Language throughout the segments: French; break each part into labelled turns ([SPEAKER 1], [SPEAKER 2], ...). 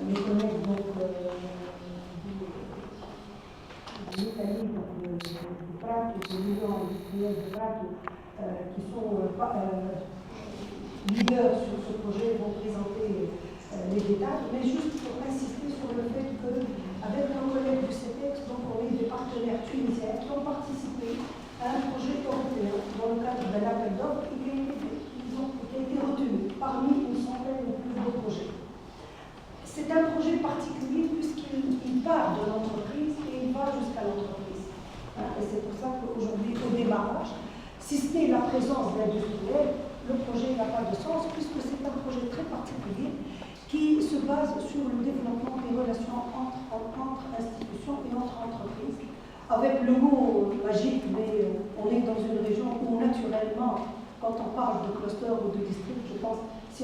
[SPEAKER 1] mes collègues donc, de l'Italie, donc du Prato, de l'Union industrielle de Prato, qui sont leaders sur ce projet, vont présenter les détails, mais juste pour insister sur le fait qu'avec nos collègues du CETEX, donc on est des partenaires tunisiens qui ont participé à un projet européen dans le cadre d'un appel d'offres qui a été retenu parmi une centaine ou plus de projets. C'est un projet particulier puisqu'il part de l'entreprise et il va jusqu'à l'entreprise. Et c'est pour ça qu'aujourd'hui, au démarrage, si ce n'est la présence d'industriels, le projet n'a pas de sens puisque c'est un projet très particulier qui se base sur le développement des relations entre institutions et entre entreprises. Avec le mot magique, mais on est dans une région où naturellement, quand on parle de cluster ou de district, je pense, si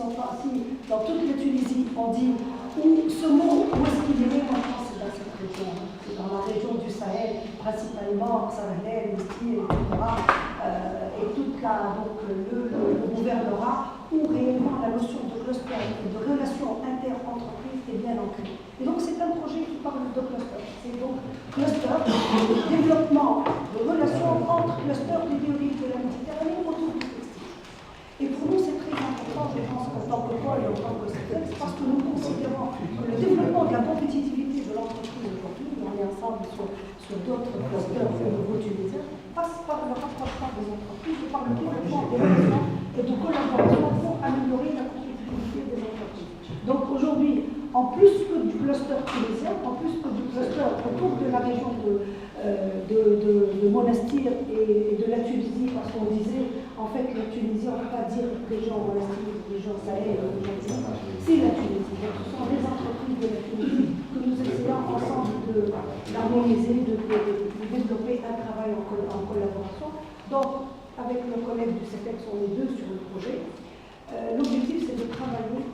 [SPEAKER 1] dans toute la Tunisie, on dit où ce mot, où est-ce qu'il est né, moi je pense que c'est dans cette région. C'est dans la région du Sahel, principalement, Sarhel, Mestie, etc. Et toute donc, le gouvernorat, où réellement la notion de cluster et de relation inter-entreprise est bien ancrée. Et donc c'est un projet qui parle de cluster. C'est donc cluster, développement de relations entre clusters du théorie de la Méditerranée autour du textile. Et pour nous, c'est très important, je pense, en tant que pôle et en tant que CETEX, parce que nous considérons que le développement de la compétitivité de l'entreprise aujourd'hui, on est ensemble sur d'autres clusters au niveau tunisien, passe par le rapprochement des entreprises et par le développement des relations et de collaboration pour améliorer la compétitivité des entreprises. Donc aujourd'hui, en plus que du cluster tunisien, en plus que du cluster autour de la région de Monastir et de la Tunisie, parce qu'on disait, en fait, la Tunisie, on ne peut pas dire région Monastir, région Sahel, c'est la Tunisie. Donc, ce sont les entreprises de la Tunisie que nous essayons ensemble d'harmoniser, de développer un travail en collaboration. Donc, avec nos collègues du CETEX, on est deux sur le projet. L'objectif, c'est de travailler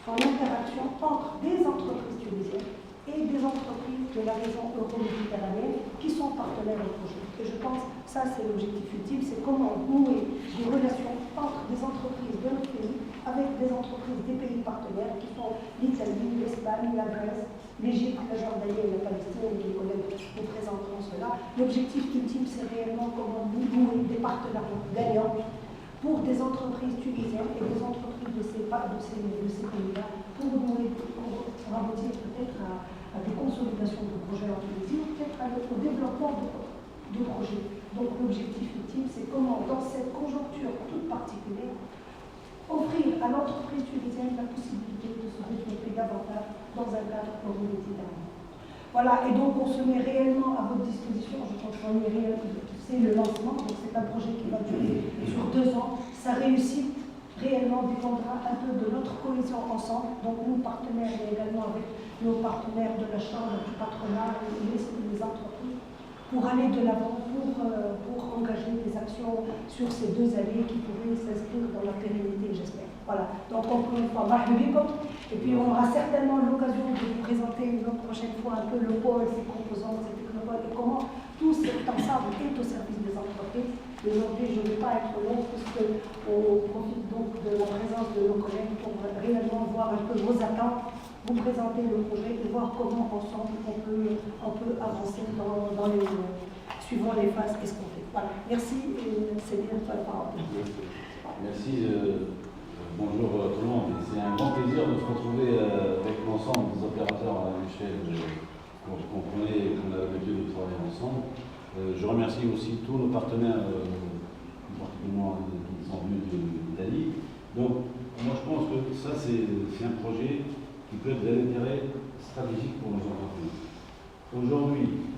[SPEAKER 1] en interaction entre des entreprises tunisiennes et des entreprises de la région euro-méditerranéenne qui sont partenaires au projet. Et je pense que ça, c'est l'objectif ultime, c'est comment nouer des relations entre des entreprises de notre pays avec des entreprises des pays partenaires qui sont l'Italie, l'Espagne, la Grèce, l'Égypte, la Jordanie et la Palestine, et les collègues nous présenteront cela. L'objectif ultime, c'est réellement comment nouer des partenariats gagnants pour des entreprises tunisiennes et des entreprises de ces pays-là, pour aboutir peut-être à des consolidations de projets en Tunisie, ou peut-être au développement de projets. Donc l'objectif ultime, c'est comment, dans cette conjoncture toute particulière, offrir à l'entreprise tunisienne la possibilité de se développer davantage dans un cadre euro-méditerranéen. Voilà, et donc on se met réellement à votre disposition, je pense qu'on est réellement, c'est le lancement, donc c'est un projet qui va durer sur 2 ans. Sa réussite réellement dépendra un peu de notre cohésion ensemble, donc nous partenaires, mais également avec nos partenaires de la Chambre, du patronat, les entreprises, pour aller de l'avant, pour engager des actions sur ces 2 années qui pourraient s'inscrire dans la pérennité, j'espère. Voilà, donc encore une fois, et puis on aura certainement l'occasion de vous présenter une prochaine fois un peu le pôle, ses composantes, ses technopoles, et comment tout cet ensemble est au service des entreprises. Aujourd'hui, je ne vais pas être long, puisqu'on profite donc de la présence de nos collègues pour réellement voir un peu vos attentes, vous présenter le projet et voir comment ensemble on peut avancer suivant les phases escomptées. Voilà, merci et c'est bien de la parole.
[SPEAKER 2] Merci. Bonjour tout le monde. C'est un grand plaisir de se retrouver avec l'ensemble des opérateurs à l'échelle qu'on connaît et qu'on a l'habitude de travailler ensemble. Je remercie aussi tous nos partenaires, particulièrement qui sont venus d'Italie. Donc, moi je pense que ça c'est un projet qui peut être d'intérêt stratégique pour nos entreprises. Aujourd'hui,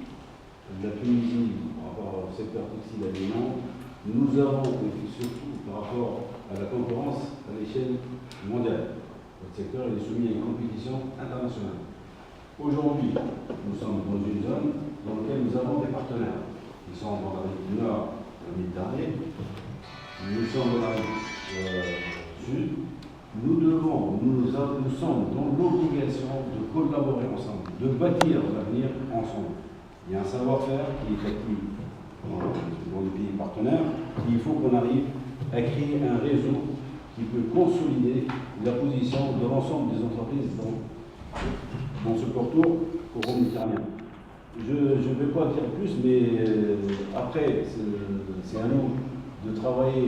[SPEAKER 2] la Tunisie, par rapport au secteur textile aliment, nous avons, et surtout par rapport à la concurrence à l'échelle mondiale. Le secteur est soumis à une compétition internationale. Aujourd'hui, nous sommes dans une zone dans laquelle nous avons des partenaires qui sont dans la rive nord de la Méditerranée, nous sommes dans la rive sud. Nous sommes dans l'obligation de collaborer ensemble, de bâtir l'avenir ensemble. Il y a un savoir-faire qui est actif dans les pays partenaires. Il faut qu'on arrive à créer un réseau qui peut consolider la position de l'ensemble des entreprises dans ce pourtour au méditerranéen. Je ne vais pas dire plus, mais après, c'est à nous de travailler,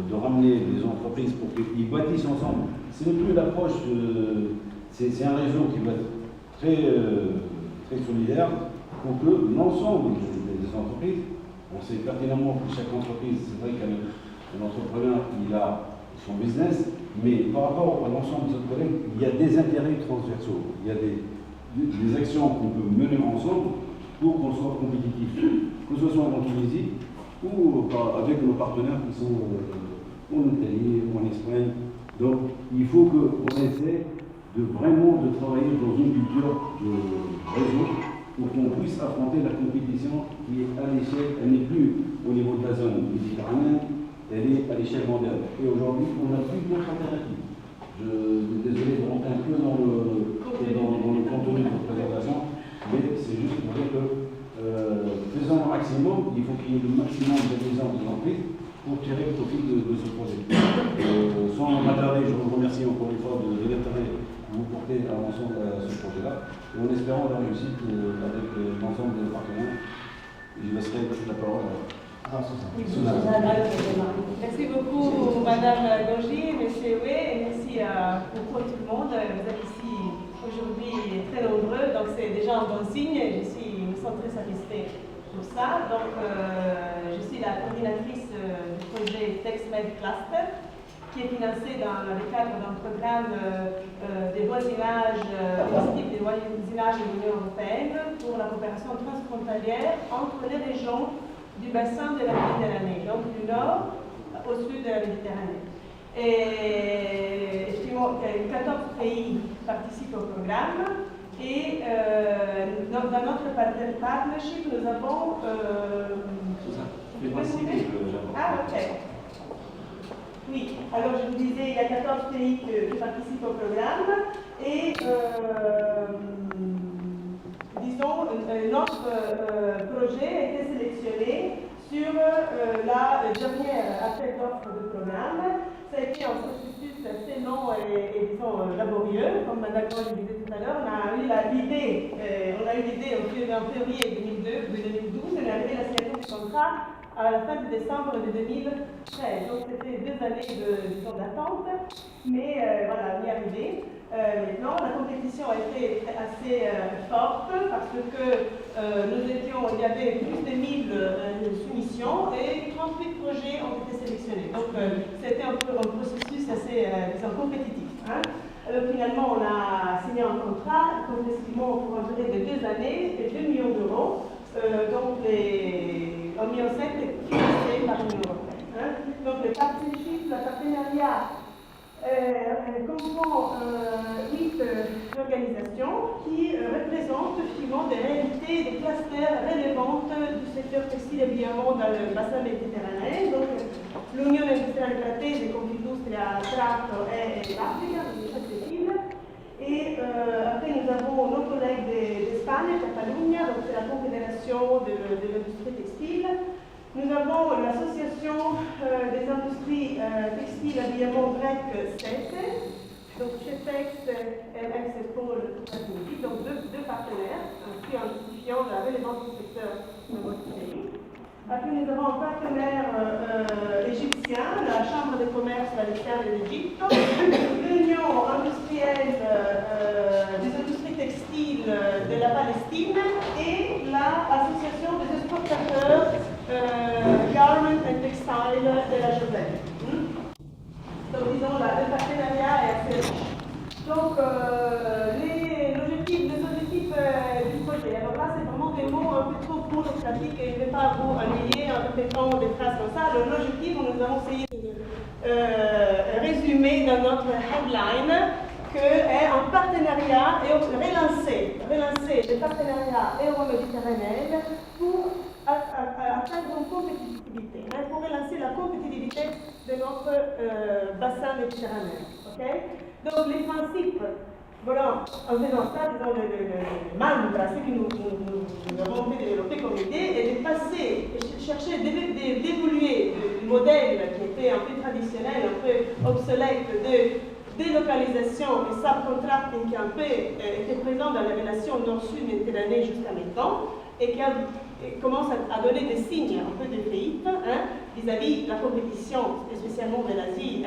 [SPEAKER 2] de ramener les entreprises pour qu'ils bâtissent ensemble. Ce n'est plus l'approche, c'est un réseau qui va être très solidaire pour que l'ensemble des entreprises, on sait pertinemment que chaque entreprise, c'est vrai qu'un entrepreneur, il a son business, mais par rapport à l'ensemble des autres collègues, il y a des intérêts transversaux, il y a des actions qu'on peut mener ensemble pour qu'on soit compétitif, que ce soit en Tunisie ou avec nos partenaires qui sont en Italie, en Espagne. Donc il faut qu'on essaie vraiment de travailler dans une culture de réseau pour qu'on puisse affronter la compétition qui est à l'échelle, elle n'est plus au niveau de la zone méditerranéenne, elle est à l'échelle mondiale. Et aujourd'hui, on n'a plus d'autres alternatives. Je suis désolé de rentrer un peu dans le contenu de votre présentation, mais c'est juste pour dire que faisant le maximum, il faut qu'il y ait le maximum d'adhésion des entreprises pour tirer profit de ce projet. Sans m'attarder, je vous remercie encore une fois de l'intérêt que vous portez à l'ensemble de ce projet-là, et en espérant la réussite avec l'ensemble des partenaires. Je laisserai la parole à Susanne.
[SPEAKER 3] Merci beaucoup, Madame Gorgi, Monsieur Oué, et merci pour tout le monde. Vous êtes ici aujourd'hui très nombreux, donc c'est déjà un bon signe. Je me sens très satisfait pour ça. Donc, je suis la coordinatrice du projet TextMed Cluster, qui est financé dans le cadre d'un programme des voisinages, initiative des voisinages de l'Union européenne pour la coopération transfrontalière entre les régions du bassin de la Méditerranée, donc du nord au sud de la Méditerranée. Et estimons que 14 pays participent au programme et dans notre partnership, nous avons... Ah, ok. Oui, alors je vous disais, il y a 14 pays qui participent au programme et disons, notre projet a été sélectionné sur la dernière appel d'offres du programme. Ça a été un processus assez long et disons, laborieux, comme Madame Goy le disait tout à l'heure. On a eu l'idée en février 2012, on est arrivé à la signature du contrat à la fin de décembre de 2013. Donc c'était 2 années d'attente, mais voilà, on y est arrivé. Maintenant, la compétition a été assez forte parce que il y avait plus de 1000 soumissions et 38 projets ont été sélectionnés. Donc c'était un processus assez compétitif. Hein. Alors finalement, on a signé un contrat progressivement pour une durée de 2 années et 2 millions d'euros. Donc les 1,7 million est financé par l'Union européenne. Hein. Donc le partenariat comprend 8 organisations qui représentent effectivement des réalités, des clusters relevantes du secteur textile et habillement dans le bassin méditerranéen. Donc l'Unione Industriale Pratese e Confindustria Tratto e l'Africa, et après nous avons nos collègues d'Espagne, Catalunya, donc c'est la Confédération de l'industrie textile. Nous avons l'association des industries textiles habillement grec CETE, donc CETEX, LFCPOL, donc deux partenaires, ainsi identifiant la rélevance du secteur de votre pays. Après, nous avons un partenaire égyptien, la Chambre de commerce palestinienne de l'Égypte, l'Union industrielle des industries textiles de la Palestine et l'Association des exportateurs Garment and Textile de la Jordanie. Donc, disons, le partenariat est assez riche. Donc, les objectifs du projet. Alors là, c'est vraiment des mots un peu trop bureaucratiques et je ne vais pas vous ennuyer en répétant des phrases comme ça. Alors, l'objectif, nous avons essayé de résumer dans notre headline qu'est un partenariat et relancer des partenariats euro-méditerranéens pour atteindre une compétitivité, pour relancer la compétitivité de notre bassin méditerranéen. Okay? Donc les principes, voilà, en faisant ça, disons, le mantra, ce que nous avons fait développer comme idée, est de passer, et chercher d'évoluer du modèle qui était un peu traditionnel, un peu obsolète délocalisation et subcontracting qui a un peu été présent dans la relation nord-sud méditerranée jusqu'à maintenant et qui commence à donner des signes un peu de faillite vis-à-vis de la compétition, spécialement de l'Asie, de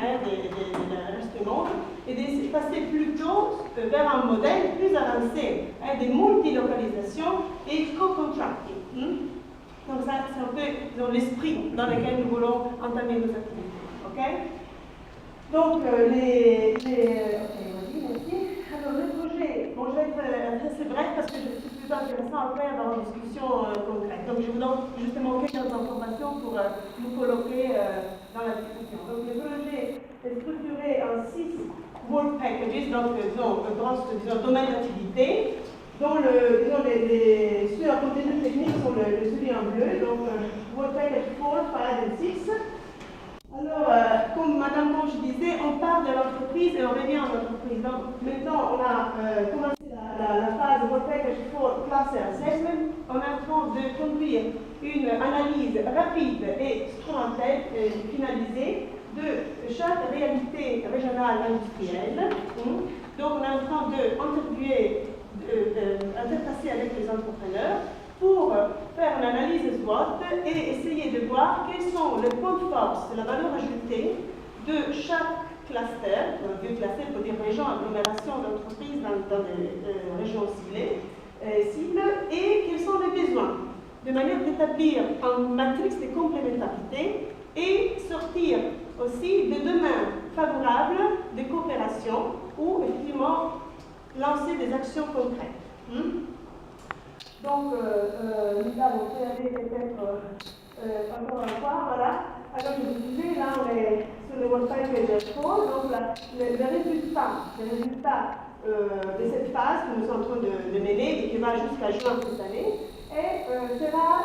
[SPEAKER 3] reste du monde, et de passer plutôt vers un modèle plus avancé de multilocalisation et co-contracting. Donc ça, c'est un peu dans l'esprit dans lequel nous voulons entamer nos activités. Okay? Donc, ok, merci. Alors, le projet, bon, je vais être assez bref parce que je suis plutôt intéressant après avoir une discussion concrète. Donc, je vous donne justement quelques informations pour nous colloquer dans la discussion. Donc, le projet est structuré en 6 work packages, donc, disons, domaines d'activité, dont ceux à contenu technique sont celui en bleu, donc work package 4, 5 et 6. Alors, comme Madame Monge disait, on part de l'entreprise et on revient à l'entreprise. Donc, maintenant, on a commencé la phase Work Package for Cluster Assessment. On est en train de conduire une analyse rapide et instrumentelle finalisée de chaque réalité régionale industrielle. Donc, on est en train d'interviewer, d'interfacer avec les entrepreneurs pour faire une analyse SWOT et essayer de voir quels sont les points de force, la valeur ajoutée de chaque cluster, un cluster pour dire région, agglomération d'entreprises dans des régions cibles, et quels sont les besoins, de manière d'établir une matrice de complémentarité et sortir aussi de domaines favorables de coopération ou effectivement lancer des actions concrètes. Donc, Lisa, vous pouvez aller peut-être encore une fois, voilà. Alors, je vous disais, là, on est sur le Work Package 4, donc les résultats de cette phase que nous sommes en train de mener et qui va jusqu'à juin cette année, et sera